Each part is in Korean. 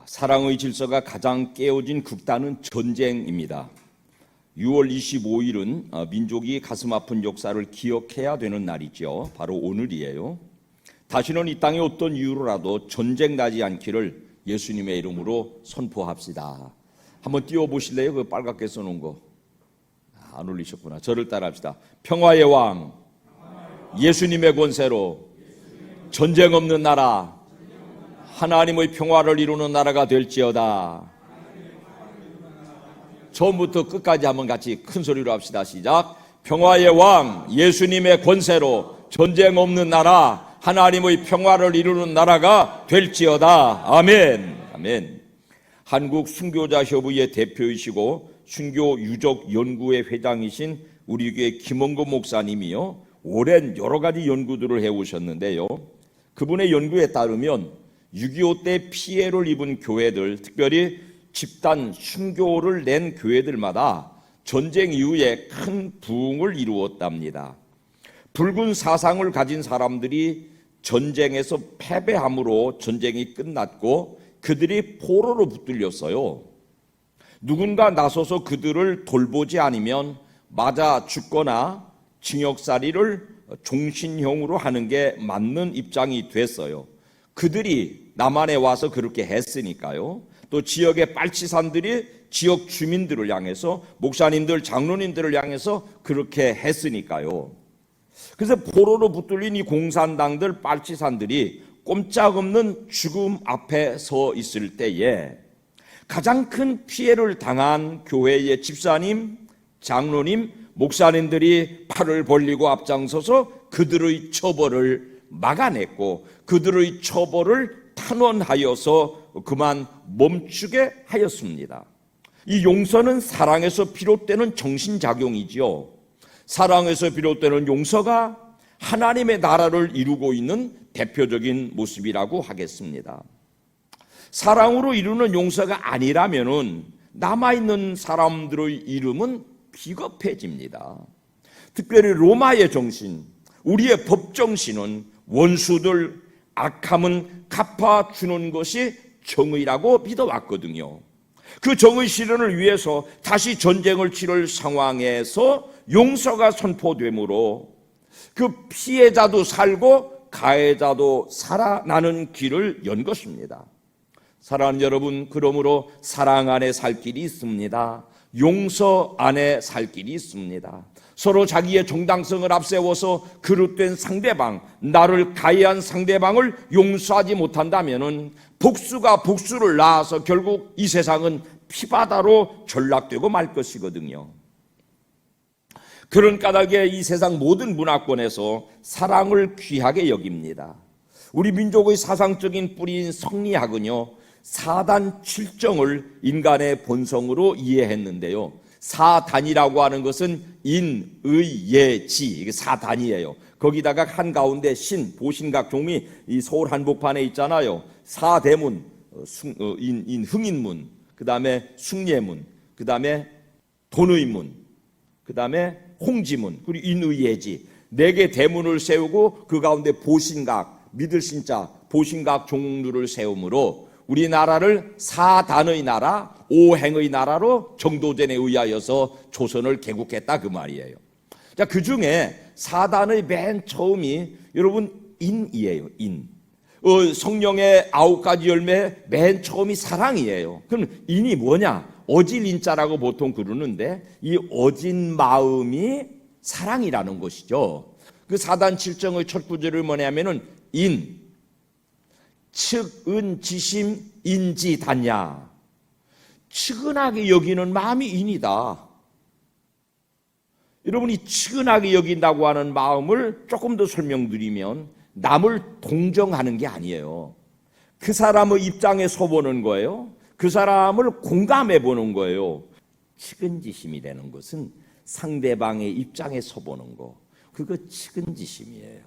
사랑의 질서가 가장 깨어진 극단은 전쟁입니다. 6월 25일은 민족이 가슴 아픈 역사를 기억해야 되는 날이죠. 바로 오늘이에요. 다시는 이 땅에 어떤 이유로라도 전쟁 나지 않기를 예수님의 이름으로 선포합시다. 한번 띄워보실래요? 그 빨갛게 써놓은 거. 안 올리셨구나. 저를 따라합시다. 평화의 왕, 예수님의 권세로 전쟁 없는 나라, 하나님의 평화를 이루는 나라가 될지어다. 처음부터 끝까지 한번 같이 큰 소리로 합시다. 시작. 평화의 왕, 예수님의 권세로 전쟁 없는 나라, 하나님의 평화를 이루는 나라가 될지어다. 아멘. 아멘. 한국 순교자협의회 대표이시고 순교 유적 연구회 회장이신 우리 교회 김원근 목사님이요, 오랜 여러 가지 연구들을 해오셨는데요, 그분의 연구에 따르면 6.25 때 피해를 입은 교회들, 특별히 집단 순교를 낸 교회들마다 전쟁 이후에 큰 부흥을 이루었답니다. 붉은 사상을 가진 사람들이 전쟁에서 패배함으로 전쟁이 끝났고 그들이 포로로 붙들렸어요. 누군가 나서서 그들을 돌보지 않으면 맞아 죽거나 징역살이를 종신형으로 하는 게 맞는 입장이 됐어요. 그들이 남한에 와서 그렇게 했으니까요. 또 지역의 빨치산들이 지역 주민들을 향해서, 목사님들, 장로님들을 향해서 그렇게 했으니까요. 그래서 포로로 붙들린 이 공산당들, 빨치산들이 꼼짝없는 죽음 앞에 서 있을 때에 가장 큰 피해를 당한 교회의 집사님, 장로님, 목사님들이 팔을 벌리고 앞장서서 그들의 처벌을 막아냈고 그들의 처벌을 탄원하여서 그만 멈추게 하였습니다. 이 용서는 사랑에서 비롯되는 정신작용이지요. 사랑에서 비롯되는 용서가 하나님의 나라를 이루고 있는 대표적인 모습이라고 하겠습니다. 사랑으로 이루는 용서가 아니라면은 남아있는 사람들의 이름은 비겁해집니다. 특별히 로마의 정신, 우리의 법정신은 원수들 악함은 갚아주는 것이 정의라고 믿어왔거든요. 그 정의 실현을 위해서 다시 전쟁을 치를 상황에서 용서가 선포되므로 그 피해자도 살고 가해자도 살아나는 길을 연 것입니다. 사랑하는 여러분, 그러므로 사랑 안에 살 길이 있습니다. 용서 안에 살 길이 있습니다. 서로 자기의 정당성을 앞세워서 그릇된 상대방, 나를 가해한 상대방을 용서하지 못한다면은 복수가 복수를 낳아서 결국 이 세상은 피바다로 전락되고 말 것이거든요. 그런 까닭에 이 세상 모든 문화권에서 사랑을 귀하게 여깁니다. 우리 민족의 사상적인 뿌리인 성리학은요, 사단 7정을 인간의 본성으로 이해했는데요, 사단이라고 하는 것은 인, 의, 예, 지, 이게 사단이에요. 거기다가 한가운데 신, 보신각 종이 이 서울 한복판에 있잖아요. 사대문, 흥인문, 그 다음에 숭례문, 그 다음에 돈의문, 그 다음에 홍지문, 그리고 인의예지, 4개 대문을 세우고 그 가운데 보신각, 믿을 신자, 보신각 종류를 세우므로 우리나라를 사단의 나라, 오행의 나라로 정도전에 의하여서 조선을 개국했다 그 말이에요. 자, 그 중에 사단의 맨 처음이 여러분 인이에요. 인. 성령의 9가지 열매 맨 처음이 사랑이에요. 그럼 인이 뭐냐? 어질 인자라고 보통 그러는데 이 어진 마음이 사랑이라는 것이죠. 그 사단 7정의 첫 구절이 뭐냐면은 인, 측은지심 인지단야. 측은하게 여기는 마음이 인이다. 여러분이 측은하게 여긴다고 하는 마음을 조금 더 설명드리면 남을 동정하는 게 아니에요. 그 사람의 입장에 서보는 거예요. 그 사람을 공감해 보는 거예요. 측은지심이 되는 것은 상대방의 입장에 서보는 거, 그거 측은지심이에요.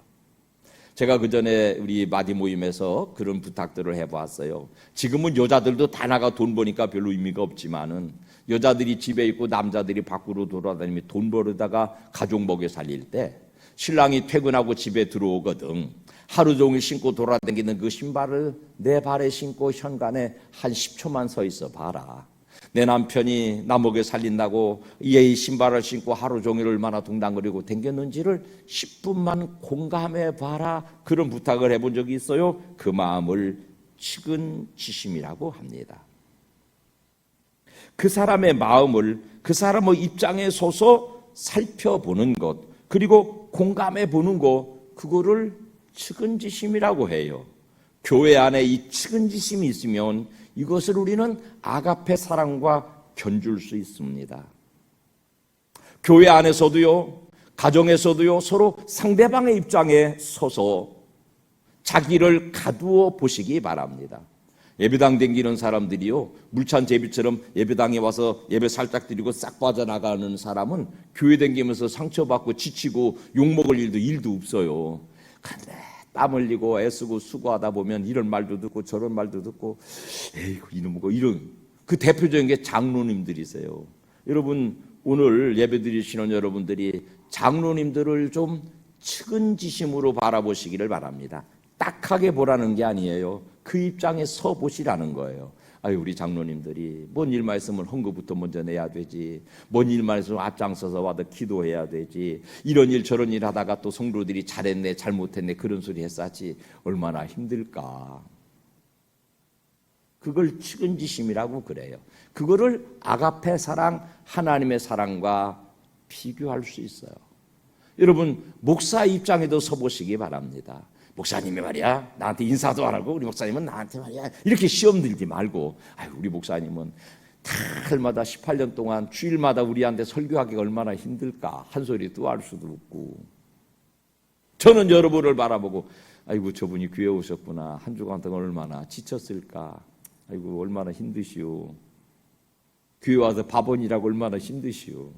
제가 그 전에 우리 마디 모임에서 그런 부탁들을 해보았어요. 지금은 여자들도 다 나가 돈 버니까 별로 의미가 없지만은 여자들이 집에 있고 남자들이 밖으로 돌아다니며 돈 벌어다가 가족 먹여 살릴 때 신랑이 퇴근하고 집에 들어오거든. 하루 종일 신고 돌아다니는 그 신발을 내 발에 신고 현관에 한 10초만 서 있어 봐라. 내 남편이 나 먹여 살린다고 얘의 신발을 신고 하루 종일 얼마나 둥당거리고 댕겼는지를 10분만 공감해 봐라. 그런 부탁을 해본 적이 있어요. 그 마음을 측은지심이라고 합니다. 그 사람의 마음을 그 사람의 입장에 서서 살펴보는 것, 그리고 공감해 보는 것, 그거를 측은지심이라고 해요. 교회 안에 이 측은지심이 있으면 이것을 우리는 아가페 사랑과 견줄 수 있습니다. 교회 안에서도요, 가정에서도요, 서로 상대방의 입장에 서서 자기를 가두어 보시기 바랍니다. 예배당 댕기는 사람들이요, 물찬 제비처럼 예배당에 와서 예배 살짝 드리고 싹 빠져나가는 사람은 교회 댕기면서 상처받고 지치고 욕먹을 일도 없어요. 근데 땀 흘리고 애쓰고 수고하다 보면 이런 말도 듣고 저런 말도 듣고 에이구 이놈 거 이런 그 대표적인 게 장로님들이세요. 여러분 오늘 예배 드리시는 여러분들이 장로님들을 좀 측은지심으로 바라보시기를 바랍니다. 딱하게 보라는 게 아니에요. 그 입장에 서 보시라는 거예요. 아유 우리 장로님들이 뭔 일만 있으면 헌금부터 먼저 내야 되지, 뭔 일만 있으면 앞장서서 와서 기도해야 되지, 이런 일 저런 일 하다가 또 성도들이 잘했네 잘못했네 그런 소리 했었지 얼마나 힘들까. 그걸 측은지심이라고 그래요. 그거를 아가페 사랑, 하나님의 사랑과 비교할 수 있어요. 여러분 목사 입장에도 서보시기 바랍니다. 목사님이 말이야 나한테 인사도 안 하고 우리 목사님은 나한테 말이야 이렇게 시험 들지 말고, 아유 우리 목사님은 달마다 18년 동안 주일마다 우리한테 설교하기가 얼마나 힘들까 한 소리 또 할 수도 없고, 저는 여러분을 바라보고 아이고 저분이 교회 오셨구나, 한 주간 동안 얼마나 지쳤을까, 아이고 얼마나 힘드시오, 교회 와서 밥원이라고 얼마나 힘드시오,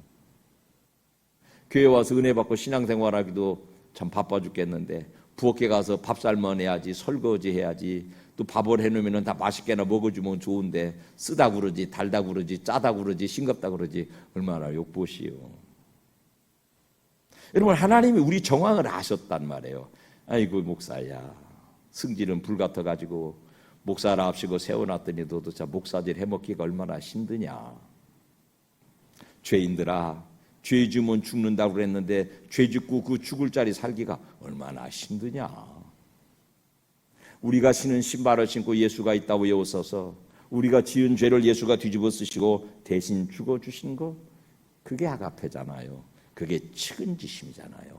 교회 와서 은혜 받고 신앙생활하기도 참 바빠 죽겠는데 부엌에 가서 밥 삶아내야지, 설거지 해야지, 또 밥을 해놓으면 다 맛있게나 먹어주면 좋은데 쓰다 그러지, 달다 그러지, 짜다 그러지, 싱겁다 그러지, 얼마나 욕보시오. 여러분 하나님이 우리 정황을 아셨단 말이에요. 아이고 목사야 승질은 불 같아가지고 목사를 앞시고 세워놨더니 너도 참 목사질 해먹기가 얼마나 힘드냐. 죄인들아 죄 지으면 죽는다고 그랬는데 죄 짓고 그 죽을 자리 살기가 얼마나 힘드냐. 우리가 신은 신발을 신고 예수가 있다고 외워서서 우리가 지은 죄를 예수가 뒤집어 쓰시고 대신 죽어주신 거, 그게 아가페잖아요. 그게 측은지심이잖아요.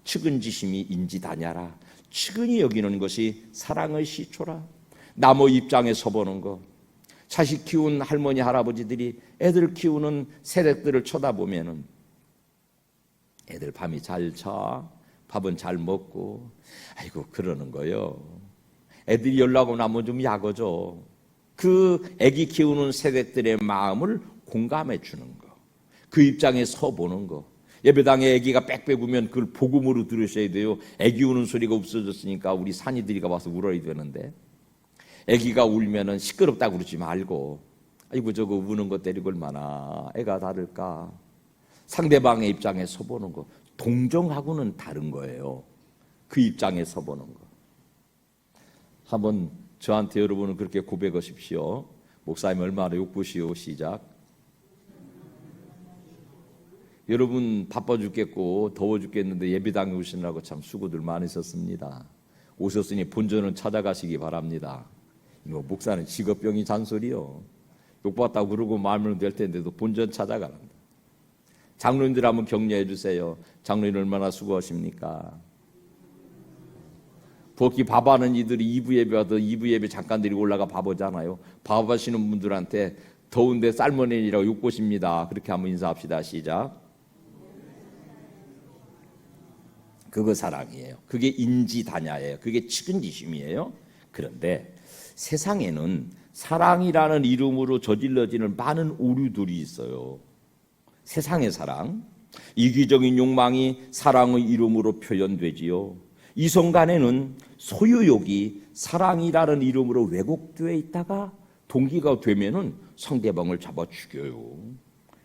측은지심이 인지다냐라. 측은히 여기는 것이 사랑의 시초라. 남의 입장에 서보는 거. 자식 키운 할머니 할아버지들이 애들 키우는 세대들을 쳐다보면은 애들 밤이 잘 자, 밥은 잘 먹고, 아이고 그러는 거요. 애들이 연락 오면 한번 좀 약어줘. 그 애기 키우는 세대들의 마음을 공감해 주는 거, 그 입장에 서 보는 거. 예배당에 애기가 빽빽 우면 그걸 복음으로 들으셔야 돼요. 애기 우는 소리가 없어졌으니까 우리 산이들이가 와서 울어야 되는데, 애기가 울면은 시끄럽다고 그러지 말고 아이고 저거 우는 거 때리고 얼마나 애가 다를까. 상대방의 입장에 서보는 거. 동정하고는 다른 거예요. 그 입장에 서보는 거. 한번 저한테 여러분은 그렇게 고백하십시오. 목사님 얼마나 욕보시오. 시작. 여러분 바빠 죽겠고 더워 죽겠는데 예배당에 오시느라고 참 수고들 많으셨습니다. 오셨으니 본전은 찾아가시기 바랍니다. 이거 목사는 직업병이 잔소리요. 욕받다고 그러고 말면 될 텐데도 본전 찾아가란다. 장로님들 한번 격려해 주세요. 장로님 얼마나 수고하십니까? 부엌이 밥하는 이들이 2부 예배 와도 2부 예배 잠깐 드리고 올라가 밥하잖아요. 밥하시는 분들한테 더운데 삶아내니라고 욕보십니다. 그렇게 한번 인사합시다. 시작. 그거 사랑이에요. 그게 인지다냐예요. 그게 측은지심이에요. 그런데 세상에는 사랑이라는 이름으로 저질러지는 많은 오류들이 있어요. 세상의 사랑, 이기적인 욕망이 사랑의 이름으로 표현되지요. 이성 간에는 소유욕이 사랑이라는 이름으로 왜곡되어 있다가 동기가 되면은 상대방을 잡아 죽여요.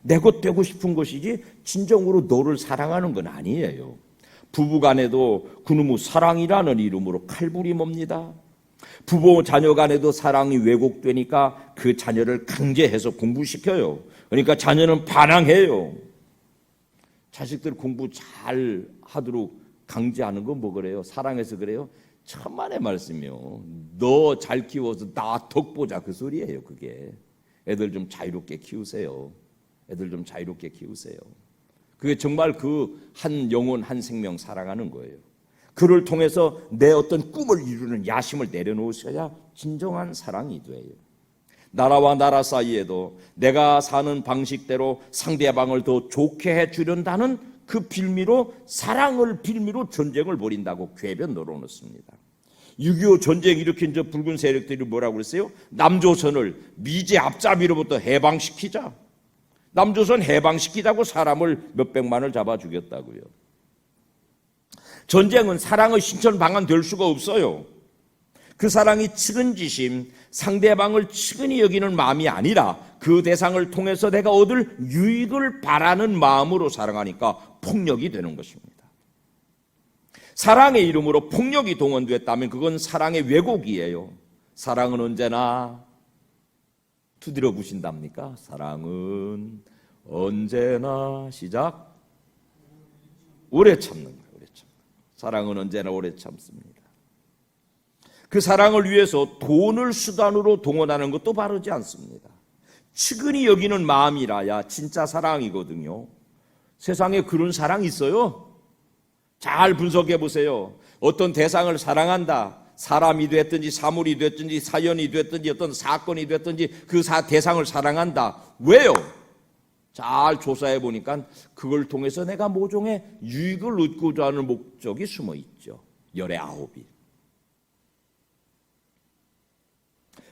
내 것 되고 싶은 것이지 진정으로 너를 사랑하는 건 아니에요. 부부간에도 그놈의 사랑이라는 이름으로 칼부림합니다. 부부 자녀 간에도 사랑이 왜곡되니까 그 자녀를 강제해서 공부시켜요. 그러니까 자녀는 반항해요. 자식들 공부 잘 하도록 강제하는 건 뭐 그래요? 사랑해서 그래요? 천만의 말씀이요. 너 잘 키워서 나 덕 보자 그 소리예요. 그게 애들 좀 자유롭게 키우세요. 애들 좀 자유롭게 키우세요. 그게 정말 그 한 영혼 한 생명 사랑하는 거예요. 그를 통해서 내 어떤 꿈을 이루는 야심을 내려놓으셔야 진정한 사랑이 돼요. 나라와 나라 사이에도 내가 사는 방식대로 상대방을 더 좋게 해주려다는 그 빌미로 사랑을 빌미로 전쟁을 벌인다고 궤변 넣어놓습니다. 6.25 전쟁 일으킨 저 붉은 세력들이 뭐라고 그랬어요? 남조선을 미제 앞잡이로부터 해방시키자. 남조선 해방시키자고 사람을 몇백만을 잡아 죽였다고요. 전쟁은 사랑의 신천 방안 될 수가 없어요. 그 사랑이 측은지심, 상대방을 측은히 여기는 마음이 아니라 그 대상을 통해서 내가 얻을 유익을 바라는 마음으로 사랑하니까 폭력이 되는 것입니다. 사랑의 이름으로 폭력이 동원됐다면 그건 사랑의 왜곡이에요. 사랑은 언제나 두드려 부신답니까? 사랑은 언제나 시작 오래 참는 거예요. 오래 참는. 사랑은 언제나 오래 참습니다. 그 사랑을 위해서 돈을 수단으로 동원하는 것도 바르지 않습니다. 측은히 여기는 마음이라야 진짜 사랑이거든요. 세상에 그런 사랑이 있어요? 잘 분석해 보세요. 어떤 대상을 사랑한다. 사람이 됐든지 사물이 됐든지 사연이 됐든지 어떤 사건이 됐든지 그 대상을 사랑한다. 왜요? 잘 조사해 보니까 그걸 통해서 내가 모종의 유익을 얻고자 하는 목적이 숨어 있죠. 열의 아홉이.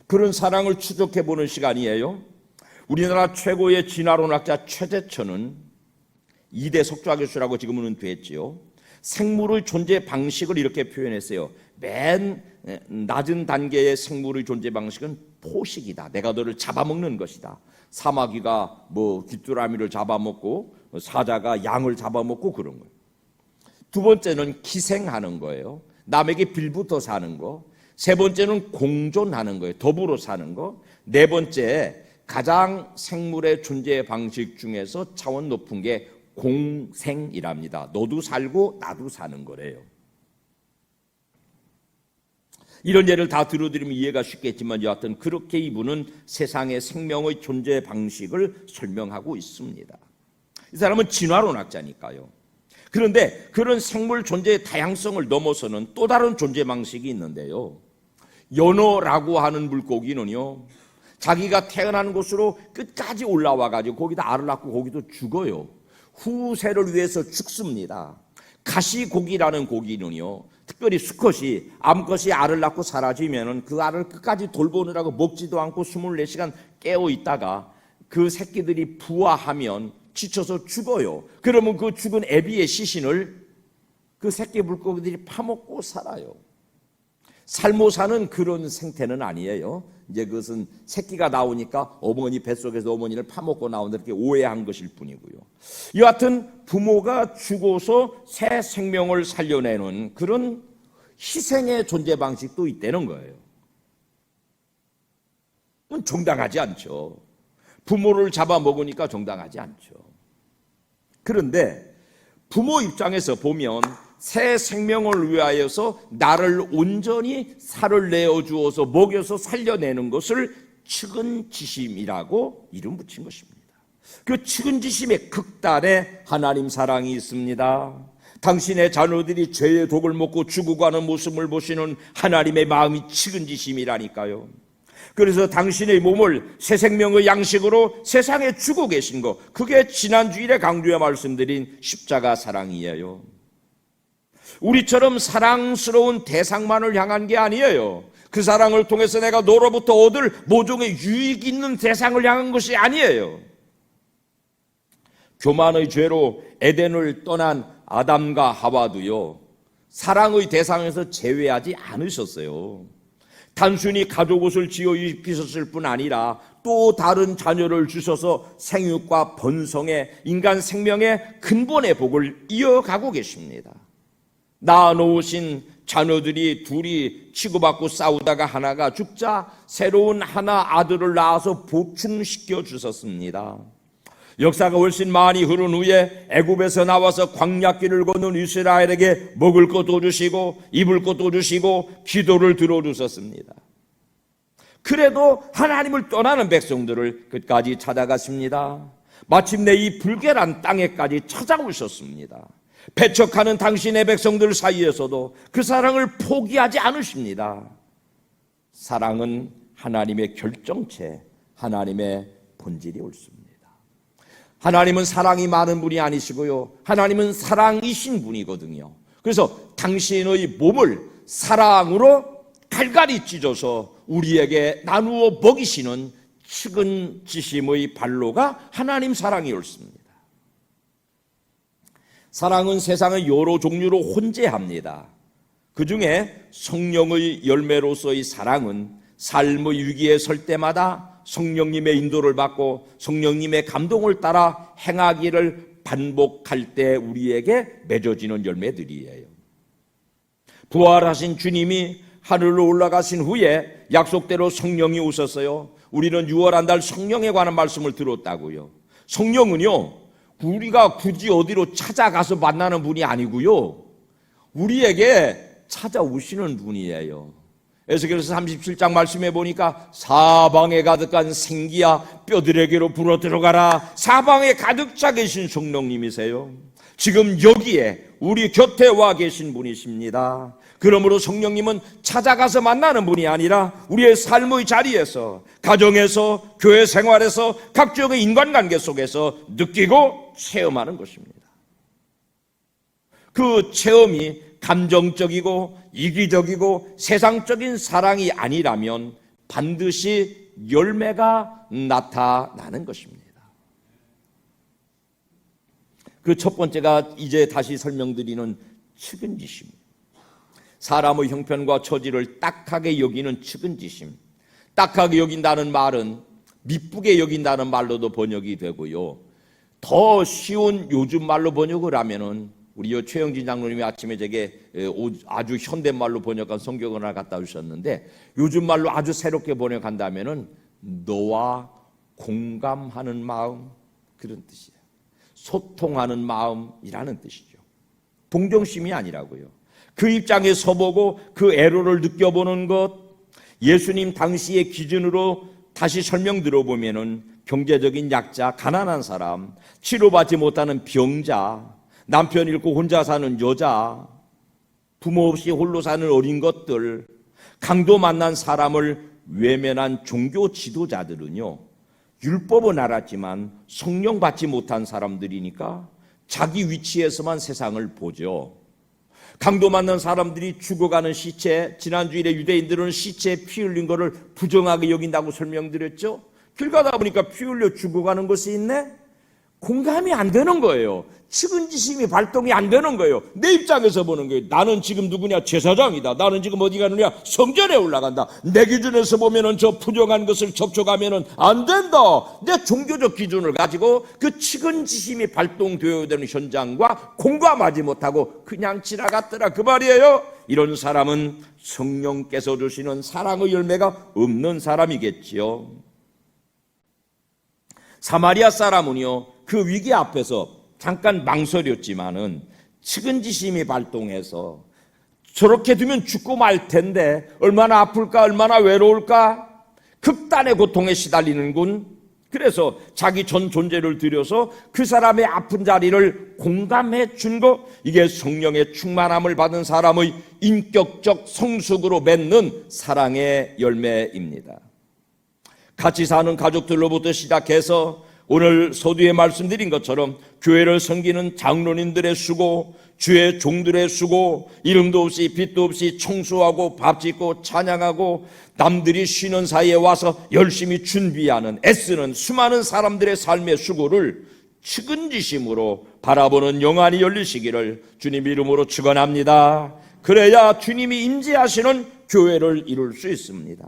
그런 사랑을 추적해 보는 시간이에요. 우리나라 최고의 진화론학자 최재천은 2대 석좌 교수라고 지금은 됐지요. 생물의 존재 방식을 이렇게 표현했어요. 맨 낮은 단계의 생물의 존재 방식은 포식이다. 내가 너를 잡아먹는 것이다. 사마귀가 귀뚜라미를 잡아먹고 사자가 양을 잡아먹고 그런 거예요. 두 번째는 기생하는 거예요. 남에게 빌붙어 사는 거. 세 번째는 공존하는 거예요. 더불어 사는 거. 네 번째, 가장 생물의 존재 방식 중에서 차원 높은 게 공생이랍니다. 너도 살고 나도 사는 거래요. 이런 예를 다 들어드리면 이해가 쉽겠지만 여하튼 그렇게 이분은 세상의 생명의 존재 방식을 설명하고 있습니다. 이 사람은 진화론학자니까요. 그런데 그런 생물 존재의 다양성을 넘어서는 또 다른 존재 방식이 있는데요. 연어라고 하는 물고기는요, 자기가 태어난 곳으로 끝까지 올라와 가지고 거기다 알을 낳고 거기도 죽어요. 후세를 위해서 죽습니다. 가시고기라는 고기는요, 특별히 수컷이 암컷이 알을 낳고 사라지면은 그 알을 끝까지 돌보느라고 먹지도 않고 24시간 깨어 있다가 그 새끼들이 부화하면 지쳐서 죽어요. 그러면 그 죽은 애비의 시신을 그 새끼 물고기들이 파먹고 살아요. 살모사는 그런 생태는 아니에요. 이제 그것은 새끼가 나오니까 어머니 뱃속에서 어머니를 파먹고 나온다 이렇게 오해한 것일 뿐이고요. 여하튼 부모가 죽어서 새 생명을 살려내는 그런 희생의 존재 방식도 있다는 거예요. 그건 정당하지 않죠. 부모를 잡아먹으니까 정당하지 않죠. 그런데 부모 입장에서 보면 새 생명을 위하여서 나를 온전히 살을 내어주어서 먹여서 살려내는 것을 측은지심이라고 이름 붙인 것입니다. 그 측은지심의 극단에 하나님 사랑이 있습니다. 당신의 자녀들이 죄의 독을 먹고 죽어가는 모습을 보시는 하나님의 마음이 측은지심이라니까요. 그래서 당신의 몸을 새 생명의 양식으로 세상에 주고 계신 것, 그게 지난주일에 강조해 말씀드린 십자가 사랑이에요. 우리처럼 사랑스러운 대상만을 향한 게 아니에요. 그 사랑을 통해서 내가 너로부터 얻을 모종의 유익 있는 대상을 향한 것이 아니에요. 교만의 죄로 에덴을 떠난 아담과 하와도요, 사랑의 대상에서 제외하지 않으셨어요. 단순히 가족 옷을 지어 입히셨을 뿐 아니라 또 다른 자녀를 주셔서 생육과 번성의 인간 생명의 근본의 복을 이어가고 계십니다. 낳아놓으신 자녀들이 둘이 치고받고 싸우다가 하나가 죽자 새로운 하나 아들을 낳아서 보충시켜 주셨습니다. 역사가 훨씬 많이 흐른 후에 애굽에서 나와서 광야길을 걷는 이스라엘에게 먹을 것도 주시고 입을 것도 주시고 기도를 들어주셨습니다. 그래도 하나님을 떠나는 백성들을 끝까지 찾아갔습니다. 마침내 이 불결한 땅에까지 찾아오셨습니다. 배척하는 당신의 백성들 사이에서도 그 사랑을 포기하지 않으십니다. 사랑은 하나님의 결정체, 하나님의 본질이 옳습니다. 하나님은 사랑이 많은 분이 아니시고요, 하나님은 사랑이신 분이거든요. 그래서 당신의 몸을 사랑으로 갈갈이 찢어서 우리에게 나누어 먹이시는 측은지심의 발로가 하나님 사랑이 옳습니다. 사랑은 세상의 여러 종류로 혼재합니다. 그 중에 성령의 열매로서의 사랑은 삶의 위기에 설 때마다 성령님의 인도를 받고 성령님의 감동을 따라 행하기를 반복할 때 우리에게 맺어지는 열매들이에요. 부활하신 주님이 하늘로 올라가신 후에 약속대로 성령이 오셨어요. 우리는 6월 한 달 성령에 관한 말씀을 들었다고요. 성령은요, 우리가 굳이 어디로 찾아가서 만나는 분이 아니고요, 우리에게 찾아오시는 분이에요. 에스겔서 37장 말씀해 보니까 사방에 가득한 생기야 뼈들에게로 불어 들어가라. 사방에 가득 차 계신 성령님이세요. 지금 여기에 우리 곁에 와 계신 분이십니다. 그러므로 성령님은 찾아가서 만나는 분이 아니라 우리의 삶의 자리에서, 가정에서, 교회 생활에서, 각종의 인간관계 속에서 느끼고 체험하는 것입니다. 그 체험이 감정적이고 이기적이고 세상적인 사랑이 아니라면 반드시 열매가 나타나는 것입니다. 그 첫 번째가 이제 다시 설명드리는 측은지심입니다. 사람의 형편과 처지를 딱하게 여기는 측은지심. 딱하게 여긴다는 말은 미쁘게 여긴다는 말로도 번역이 되고요, 더 쉬운 요즘 말로 번역을 하면은 우리 최영진 장로님이 아침에 제게 아주 현대말로 번역한 성경을 하나 갖다 주셨는데, 요즘 말로 아주 새롭게 번역한다면은 너와 공감하는 마음, 그런 뜻이에요. 소통하는 마음이라는 뜻이죠. 동정심이 아니라고요. 그 입장에 서보고 그 애로를 느껴보는 것, 예수님 당시의 기준으로 다시 설명 들어보면은 경제적인 약자, 가난한 사람, 치료받지 못하는 병자, 남편 잃고 혼자 사는 여자, 부모 없이 홀로 사는 어린 것들, 강도 만난 사람을 외면한 종교 지도자들은요, 율법은 알았지만 성령 받지 못한 사람들이니까 자기 위치에서만 세상을 보죠. 강도 만난 사람들이 죽어가는 시체, 지난주일에 유대인들은 시체에 피 흘린 거를 부정하게 여긴다고 설명드렸죠. 길 가다 보니까 피 흘려 죽어가는 것이 있네? 공감이 안 되는 거예요. 측은지심이 발동이 안 되는 거예요. 내 입장에서 보는 거예요. 나는 지금 누구냐? 제사장이다. 나는 지금 어디 가느냐? 성전에 올라간다. 내 기준에서 보면은 저 부정한 것을 접촉하면은 안 된다. 내 종교적 기준을 가지고 그 측은지심이 발동되어야 되는 현장과 공감하지 못하고 그냥 지나갔더라, 그 말이에요. 이런 사람은 성령께서 주시는 사랑의 열매가 없는 사람이겠지요. 사마리아 사람은요, 그 위기 앞에서 잠깐 망설였지만은 측은지심이 발동해서 저렇게 두면 죽고 말 텐데 얼마나 아플까, 얼마나 외로울까, 극단의 고통에 시달리는군. 그래서 자기 전 존재를 들여서 그 사람의 아픈 자리를 공감해 준 것, 이게 성령의 충만함을 받은 사람의 인격적 성숙으로 맺는 사랑의 열매입니다. 같이 사는 가족들로부터 시작해서 오늘 서두에 말씀드린 것처럼 교회를 섬기는 장로님들의 수고, 주의 종들의 수고, 이름도 없이 빛도 없이 청소하고 밥 짓고 찬양하고 남들이 쉬는 사이에 와서 열심히 준비하는, 애쓰는 수많은 사람들의 삶의 수고를 측은지심으로 바라보는 영안이 열리시기를 주님 이름으로 축원합니다. 그래야 주님이 임재하시는 교회를 이룰 수 있습니다.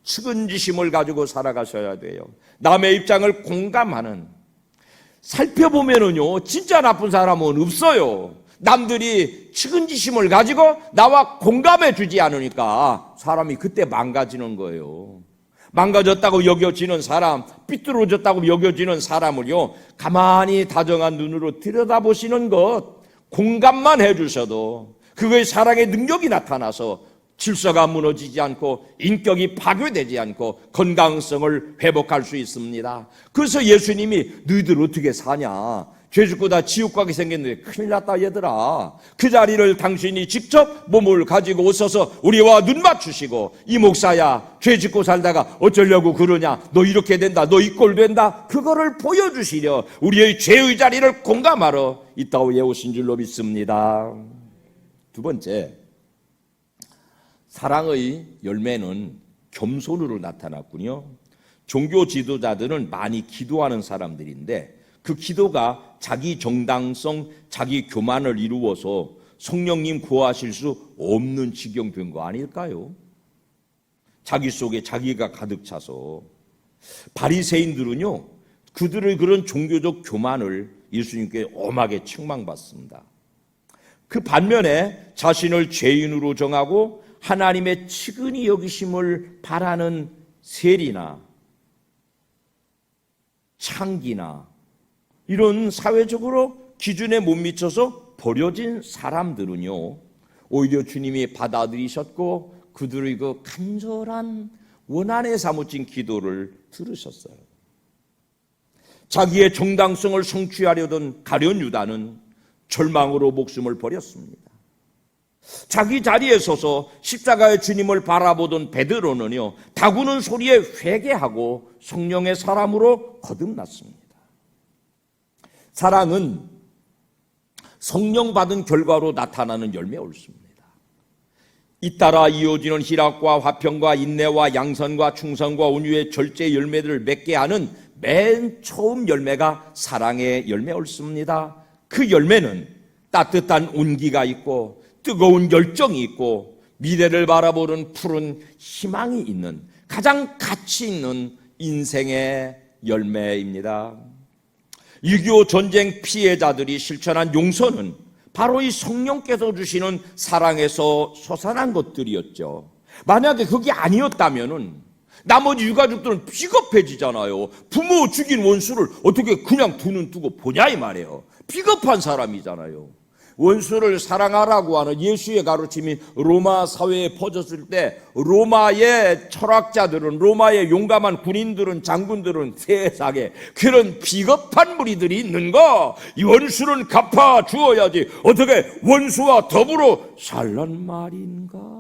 측은지심을 가지고 살아가셔야 돼요. 남의 입장을 공감하는, 살펴보면은요 진짜 나쁜 사람은 없어요. 남들이 측은지심을 가지고 나와 공감해 주지 않으니까 사람이 그때 망가지는 거예요. 망가졌다고 여겨지는 사람, 삐뚤어졌다고 여겨지는 사람을요 가만히 다정한 눈으로 들여다보시는 것, 공감만 해주셔도 그거의 사랑의 능력이 나타나서 질서가 무너지지 않고 인격이 파괴되지 않고 건강성을 회복할 수 있습니다. 그래서 예수님이 너희들 어떻게 사냐, 죄 짓고 다 지옥 가게 생겼는데 큰일 났다 얘들아, 그 자리를 당신이 직접 몸을 가지고 오셔서 우리와 눈 맞추시고, 이 목사야 죄 짓고 살다가 어쩌려고 그러냐, 너 이렇게 된다, 너 이 꼴 된다, 그거를 보여주시려 우리의 죄의 자리를 공감하러 이 땅에 오신 줄로 믿습니다. 두 번째, 사랑의 열매는 겸손으로 나타났군요. 종교 지도자들은 많이 기도하는 사람들인데 그 기도가 자기 정당성, 자기 교만을 이루어서 성령님 구하실 수 없는 지경 된 거 아닐까요? 자기 속에 자기가 가득 차서. 바리새인들은요 그들의 그런 종교적 교만을 예수님께 엄하게 책망받습니다. 그 반면에 자신을 죄인으로 정하고 하나님의 측은히 여기심을 바라는 세리나 창기나 이런 사회적으로 기준에 못 미쳐서 버려진 사람들은요 오히려 주님이 받아들이셨고 그들의 그 간절한 원한에 사무친 기도를 들으셨어요. 자기의 정당성을 성취하려던 가룟 유다는 절망으로 목숨을 버렸습니다. 자기 자리에 서서 십자가의 주님을 바라보던 베드로는요 다구는 소리에 회개하고 성령의 사람으로 거듭났습니다. 사랑은 성령 받은 결과로 나타나는 열매 옳습니다. 잇따라 이어지는 희락과 화평과 인내와 양선과 충성과 온유의 절제 열매들을 맺게 하는 맨 처음 열매가 사랑의 열매 옳습니다. 그 열매는 따뜻한 온기가 있고 뜨거운 열정이 있고 미래를 바라보는 푸른 희망이 있는 가장 가치 있는 인생의 열매입니다. 6.25 전쟁 피해자들이 실천한 용서는 바로 이 성령께서 주시는 사랑에서 솟아난 것들이었죠. 만약에 그게 아니었다면은 나머지 유가족들은 비겁해지잖아요. 부모 죽인 원수를 어떻게 그냥 두 눈 뜨고 보냐 이 말이에요. 비겁한 사람이잖아요. 원수를 사랑하라고 하는 예수의 가르침이 로마 사회에 퍼졌을 때 로마의 철학자들은, 로마의 용감한 군인들은, 장군들은 세상에 그런 비겁한 무리들이 있는 거, 이 원수는 갚아 주어야지 어떻게 원수와 더불어 살란 말인가.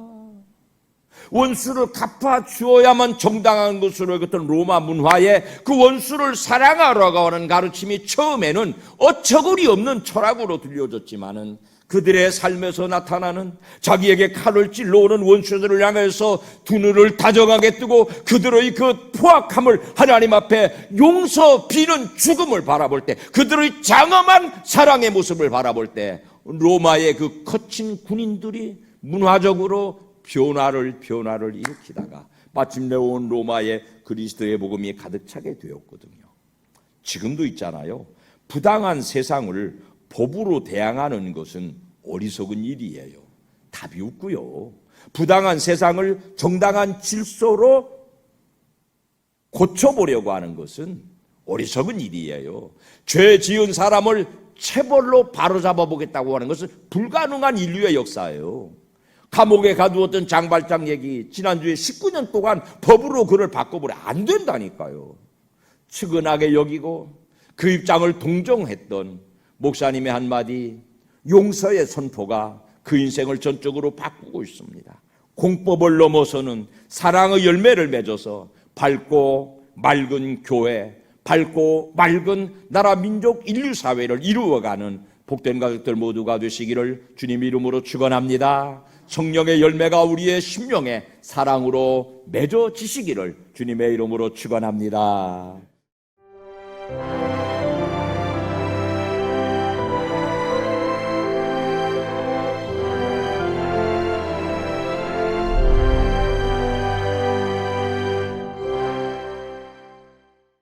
원수를 갚아 주어야만 정당한 것으로 여겼던 로마 문화에 그 원수를 사랑하라고 하는 가르침이 처음에는 어처구니 없는 철학으로 들려졌지만은 그들의 삶에서 나타나는 자기에게 칼을 찔러오는 원수들을 향해서 두 눈을 다정하게 뜨고 그들의 그 포악함을 하나님 앞에 용서 비는 죽음을 바라볼 때, 그들의 장엄한 사랑의 모습을 바라볼 때 로마의 그 거친 군인들이 문화적으로 변화를 일으키다가 마침내 온 로마에 그리스도의 복음이 가득 차게 되었거든요. 지금도 있잖아요. 부당한 세상을 법으로 대항하는 것은 어리석은 일이에요. 답이 없고요. 부당한 세상을 정당한 질서로 고쳐보려고 하는 것은 어리석은 일이에요. 죄 지은 사람을 체벌로 바로잡아보겠다고 하는 것은 불가능한 인류의 역사예요. 감옥에 가두었던 장발장 얘기, 지난주에 19년 동안 법으로 그를 바꿔보려 안 된다니까요. 측은하게 여기고 그 입장을 동정했던 목사님의 한마디 용서의 선포가 그 인생을 전적으로 바꾸고 있습니다. 공법을 넘어서는 사랑의 열매를 맺어서 밝고 맑은 교회, 밝고 맑은 나라, 민족, 인류 사회를 이루어가는 복된 가족들 모두가 되시기를 주님 이름으로 축원합니다. 성령의 열매가 우리의 심령에 사랑으로 맺어지시기를 주님의 이름으로 축원합니다.